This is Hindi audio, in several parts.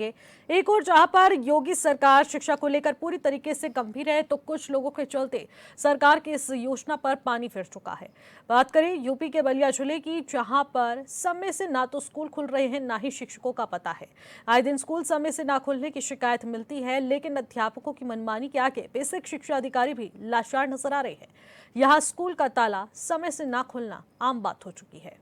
एक और जहां पर योगी सरकार शिक्षा को लेकर पूरी तरीके से गंभीर है, तो कुछ लोगों के चलते सरकार की इस योजना पर पानी फिर चुका है। बात करें यूपी के बलिया जिले की, जहां पर समय से ना तो स्कूल खुल रहे हैं, ना ही शिक्षकों का पता है। आए दिन स्कूल समय से ना खुलने की शिकायत मिलती है, लेकिन अध्यापकों की मनमानी के आगे बेसिक शिक्षा अधिकारी भी लाचार नजर आ रहे हैं। यहाँ स्कूल का ताला समय से ना खुलना आम बात हो चुकी है।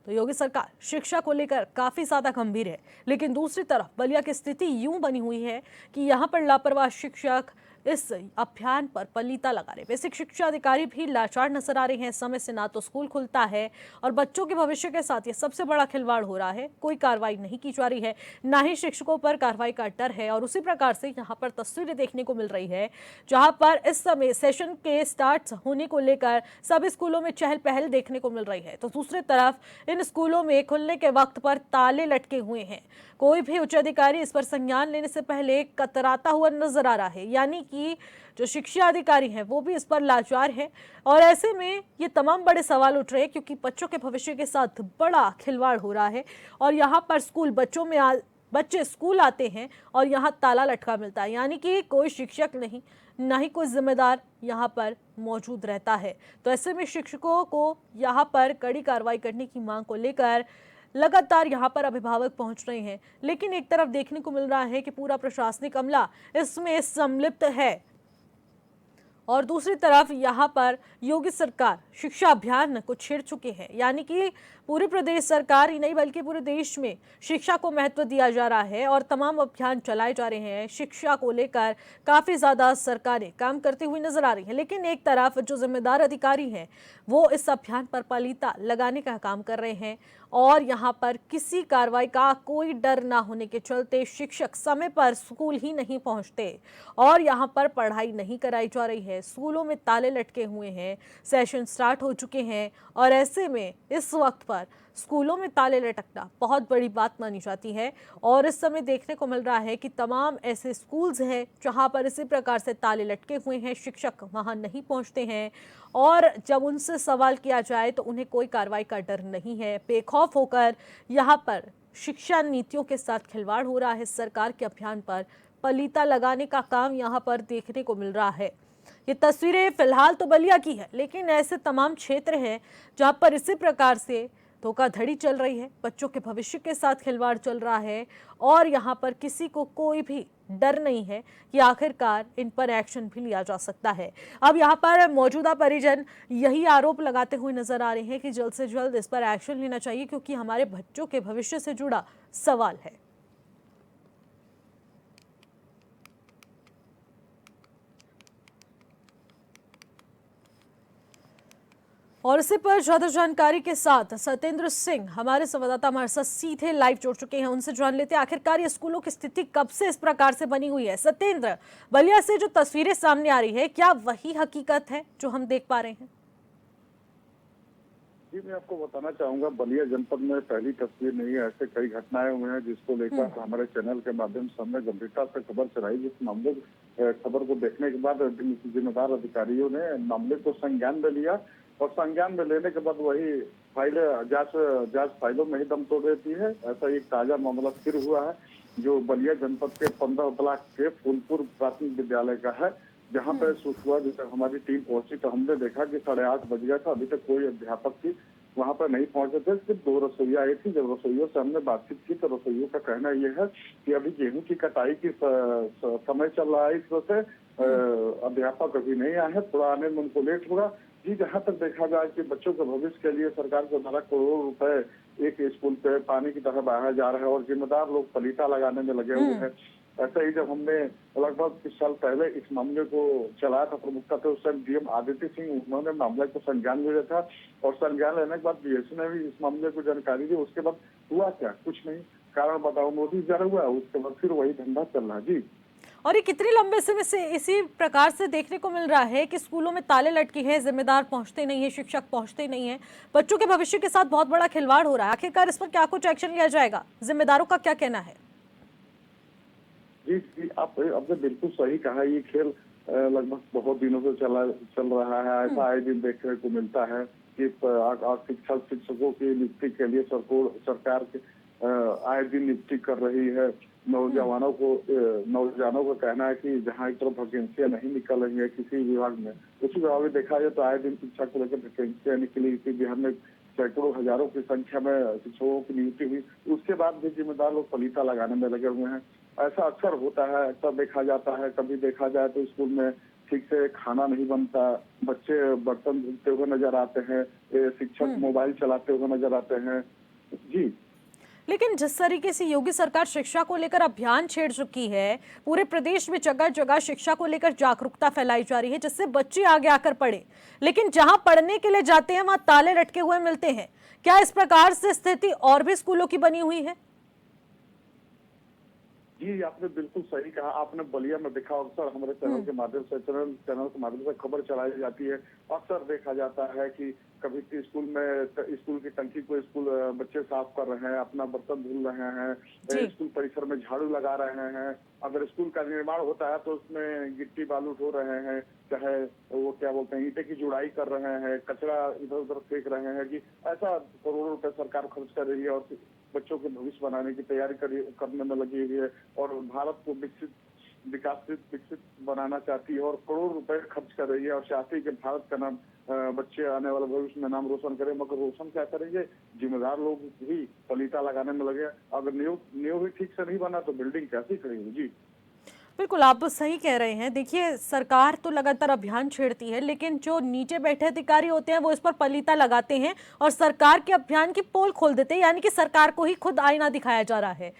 तो योगी सरकार शिक्षा को लेकर काफी ज्यादा गंभीर है, लेकिन दूसरी तरफ बलिया की स्थिति यूं बनी हुई है कि यहां पर लापरवाह शिक्षक इस अभियान पर पलीता लगा रहे। बेसिक शिक्षा अधिकारी भी लाचार नजर आ रहे हैं। समय से ना तो स्कूल खुलता है और बच्चों के भविष्य के साथ ये सबसे बड़ा खिलवाड़ हो रहा है। कोई कार्रवाई नहीं की जा रही है, ना ही शिक्षकों पर कार्रवाई का डर है। और उसी प्रकार से यहाँ पर तस्वीरें देखने को मिल रही है, जहां पर इस समय सेशन के स्टार्ट होने को लेकर सभी स्कूलों में चहल पहल देखने को मिल रही है। तो दूसरी तरफ इन स्कूलों में खुलने के वक्त पर ताले लटके हुए हैं। कोई भी उच्च अधिकारी इस पर संज्ञान लेने से पहले कतराता हुआ नजर आ रहा है, यानी कि जो शिक्षा अधिकारी हैं वो भी इस पर लाचार है। और ऐसे में ये तमाम बड़े सवाल उठ रहे हैं, क्योंकि बच्चों के भविष्य के साथ बड़ा खिलवाड़ हो रहा है। और यहाँ पर स्कूल बच्चे स्कूल आते हैं और यहाँ ताला लटका मिलता है, यानी कि कोई शिक्षक नहीं, ना ही कोई जिम्मेदार यहाँ पर मौजूद रहता है। तो ऐसे में शिक्षकों को यहाँ पर कड़ी कार्रवाई करने की मांग को लेकर लगातार यहाँ पर अभिभावक पहुंच रहे हैं। लेकिन एक तरफ देखने को मिल रहा है कि पूरा प्रशासनिक अमला इसमें सम्मिलित है, और दूसरी तरफ यहाँ पर योगी सरकार शिक्षा अभियान को छेड़ चुके हैं। यानी कि पूरे प्रदेश सरकार ही नहीं, बल्कि पूरे देश में शिक्षा को महत्व दिया जा रहा है और तमाम अभियान चलाए जा रहे हैं। शिक्षा को लेकर काफी ज्यादा सरकारें काम करती हुई नजर आ रही हैं, लेकिन एक तरफ जो जिम्मेदार अधिकारी हैं वो इस अभियान पर पलीता लगाने का काम कर रहे हैं। और यहाँ पर किसी कार्रवाई का कोई डर ना होने के चलते शिक्षक समय पर स्कूल ही नहीं पहुंचते और यहाँ पर पढ़ाई नहीं कराई जा रही है। स्कूलों में ताले लटके हुए हैं, सेशन स्टार्ट हो चुके हैं, और ऐसे में इस वक्त पर स्कूलों में ताले लटकना बहुत बड़ी बात मानी जाती है। और इस समय देखने को मिल रहा है कि तमाम ऐसे स्कूल्स हैं जहां पर इसी प्रकार से ताले लटके हुए हैं, शिक्षक वहां नहीं पहुंचते हैं, और जब उनसे सवाल किया जाए तो उन्हें कोई कार्रवाई का डर नहीं है। बेखौफ होकर यहाँ पर शिक्षा नीतियों के साथ खिलवाड़ हो रहा है। सरकार के अभियान पर पलीता लगाने का काम यहाँ पर देखने को मिल रहा है। ये तस्वीरें फिलहाल तो बलिया की है, लेकिन ऐसे तमाम क्षेत्र हैं जहां पर इसी प्रकार से धोखाधड़ी चल रही है, बच्चों के भविष्य के साथ खिलवाड़ चल रहा है, और यहाँ पर किसी को कोई भी डर नहीं है कि आखिरकार इन पर एक्शन भी लिया जा सकता है। अब यहाँ पर मौजूदा परिजन यही आरोप लगाते हुए नजर आ रहे हैं कि जल्द से जल्द इस पर एक्शन लेना चाहिए, क्योंकि हमारे बच्चों के भविष्य से जुड़ा सवाल है। और इसी पर ज्यादा जानकारी के साथ सत्येंद्र सिंह हमारे संवाददाता हमारे साथ सीधे लाइव जुड़ चुके हैं। उनसे जान लेते हैं आखिरकार ये स्कूलों की स्थिति कब से इस प्रकार से बनी हुई है। सत्येंद्र, बलिया से जो तस्वीरें सामने आ रही है, क्या वही हकीकत है जो हम देख पा रहे हैं? जी, मैं आपको बताना चाहूंगा, बलिया जनपद में पहली तस्वीर नहीं है। ऐसे कई घटनाएं हुए हैं जिसको लेकर हमारे चैनल के माध्यम से हमने गंभीरता से खबर चलाई। जिस मामले खबर को देखने के बाद जिम्मेदार अधिकारियों ने मामले को संज्ञान में लिया, और संज्ञान में लेने के बाद वही फाइलें जांच फाइलों में ही दम तोड़ देती है। ऐसा एक ताजा मामला फिर हुआ है, जो बलिया जनपद के 15 ब्लॉक के फूलपुर प्राथमिक विद्यालय का है, जहाँ पे सुबह जब हमारी टीम पहुंची तो हमने देखा कि 8:30 बज गया था, अभी तक कोई अध्यापक भी वहाँ पर नहीं पहुंचे थे। सिर्फ 2 रसोइया आई थी। जब रसोइयों से हमने बातचीत की तो रसोइयों का कहना यह है कि अभी गेहूं की कटाई की समय चल रहा है, इस वजह से अध्यापक अभी नहीं आए हैं, थोड़ा आने में उनको लेट होगा। जी, जहाँ तक देखा जाए कि बच्चों के भविष्य के लिए सरकार के द्वारा करोड़ों रुपए एक स्कूल पे पानी की तरह बहाया जा रहा है, और जिम्मेदार लोग पलीता लगाने में लगे हुए हैं। ऐसे ही जब हमने लगभग 20 साल पहले इस मामले को चलाया था प्रमुखता से, उस टाइम डीएम आदित्य सिंह, उन्होंने मामले को संज्ञान में लिया था, और संज्ञान लेने के बाद बीएससी ने भी इस मामले को जानकारी दी। उसके बाद हुआ क्या? कुछ नहीं। कारण बताओ, नोटिस जारी हुआ, उसके बाद फिर वही धंधा चल रहा है। जी, और ये कितने लंबे समय से इसी प्रकार से देखने को मिल रहा है कि स्कूलों में ताले लटके हैं, जिम्मेदार पहुंचते नहीं है, शिक्षक पहुंचते नहीं है, बच्चों के भविष्य के साथ बहुत बड़ा खिलवाड़ हो रहा है। आखिरकार इस पर क्या कुछ एक्शन लिया जाएगा? जिम्मेदारों का क्या कहना है? जी, आपने बिल्कुल सही कहा। ये खेल लगभग बहुत दिनों से चल रहा है। ऐसा आए दिन देखने को मिलता है कि शिक्षकों की नियुक्ति के लिए सरकार आए दिन नियुक्ति कर रही है। नौजवानों का कहना है कि जहाँ एक तरफ वैकेंसियां नहीं निकल रही है किसी विभाग में, उसी विभाग में देखा जाए तो आए दिन शिक्षा को लेकर वैकेंसियां निकली थी। बिहार में सैकड़ों हजारों की संख्या में शिक्षकों की नियुक्ति हुई, उसके बाद भी जिम्मेदार लोग पलीता लगाने में लगे हुए हैं। ऐसा अक्सर होता है, अक्सर देखा जाता है। कभी देखा जाए तो स्कूल में ठीक से खाना नहीं बनता, बच्चे बर्तन धुलते हुए नजर आते हैं, शिक्षक मोबाइल चलाते हुए नजर आते हैं। जी लेकिन जिस तरीके से योगी सरकार शिक्षा को लेकर अभियान छेड़ चुकी है, पूरे प्रदेश में जगह जगह शिक्षा को लेकर जागरूकता फैलाई जा रही है जिससे बच्चे आगे आकर पढ़े, लेकिन जहां पढ़ने के लिए जाते हैं वहां ताले लटके हुए मिलते हैं। क्या इस प्रकार से स्थिति और भी स्कूलों की बनी हुई है? जी, आपने बिल्कुल सही कहा। आपने बलिया में देखा, अक्सर हमारे चैनल के माध्यम से खबर चलाई जाती है। अक्सर देखा जाता है कि कभी स्कूल की टंकी को बच्चे साफ कर रहे हैं, अपना बर्तन धुल रहे हैं, स्कूल परिसर में झाड़ू लगा रहे हैं। अगर स्कूल का निर्माण होता है तो उसमें गिट्टी बालू ढो रहे हैं, चाहे वो क्या बोलते हैं ईंटे की जुड़ाई कर रहे हैं, कचरा इधर उधर फेंक रहे हैं। कि ऐसा करोड़ों रुपए सरकार खर्च कर रही है और बच्चों के भविष्य बनाने की तैयारी करने में लगी हुई है और भारत को विकसित बनाना चाहती है और करोड़ रुपए खर्च कर रही है और चाहती है कि भारत का नाम बच्चे आने वाले भविष्य में नाम रोशन करें। मगर रोशन क्या करेंगे? जिम्मेदार लोग ही पलीता लगाने में लगे। अगर नींव भी ठीक से नहीं बना तो बिल्डिंग कैसे करेंगे? जी बिल्कुल, आप सही कह रहे हैं। देखिए, सरकार तो लगातार अभियान छेड़ती है, लेकिन जो नीचे बैठे अधिकारी होते हैं वो इस पर पलीता लगाते हैं और सरकार के अभियान की पोल खोल देते हैं, यानी कि सरकार को ही खुद आईना दिखाया जा रहा है।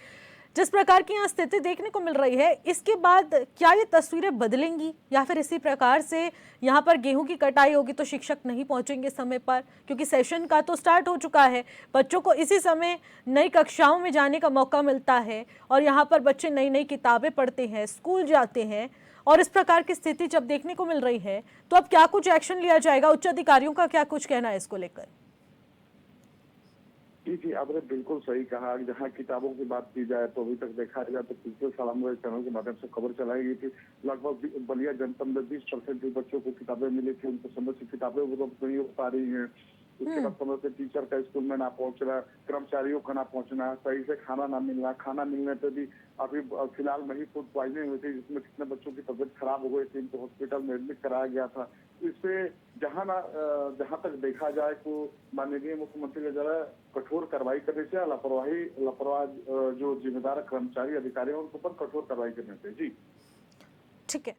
जिस प्रकार की यहाँ स्थिति देखने को मिल रही है, इसके बाद क्या ये तस्वीरें बदलेंगी या फिर इसी प्रकार से यहाँ पर गेहूं की कटाई होगी तो शिक्षक नहीं पहुंचेंगे समय पर? क्योंकि सेशन का तो स्टार्ट हो चुका है, बच्चों को इसी समय नई कक्षाओं में जाने का मौका मिलता है और यहाँ पर बच्चे नई नई किताबें पढ़ते हैं, स्कूल जाते हैं, और इस प्रकार की स्थिति जब देखने को मिल रही है तो अब क्या कुछ एक्शन लिया जाएगा? उच्च अधिकारियों का क्या कुछ कहना है इसको लेकर? जी, आपने बिल्कुल सही कहा। जहाँ किताबों की बात की जाए तो अभी तक देखा जाए तो पिछले साल हमारे चैनल के माध्यम से खबर चलाई गई थी, लगभग बलिया जनपद में 20% बच्चों को किताबें मिली थी। उनको समय से किताबें उपलब्ध नहीं हो पा रही हैं। उसके बाद समय से टीचर का स्कूल में ना पहुंचना, कर्मचारियों का ना पहुंचना, सही से खाना ना मिलना, खाना मिलने पे भी अभी फिलहाल में ही फूड प्वाइजनिंग हुई थी जिसमें कितने बच्चों की तबीयत खराब हो गई थी, इनको हॉस्पिटल में एडमिट कराया गया था। इस पे जहाँ तक देखा जाए तो माननीय मुख्यमंत्री ने जरा कठोर कार्रवाई करने से लापरवाह जो जिम्मेदार कर्मचारी अधिकारी हैं उनके ऊपर कठोर कार्रवाई करने से। जी ठीक है।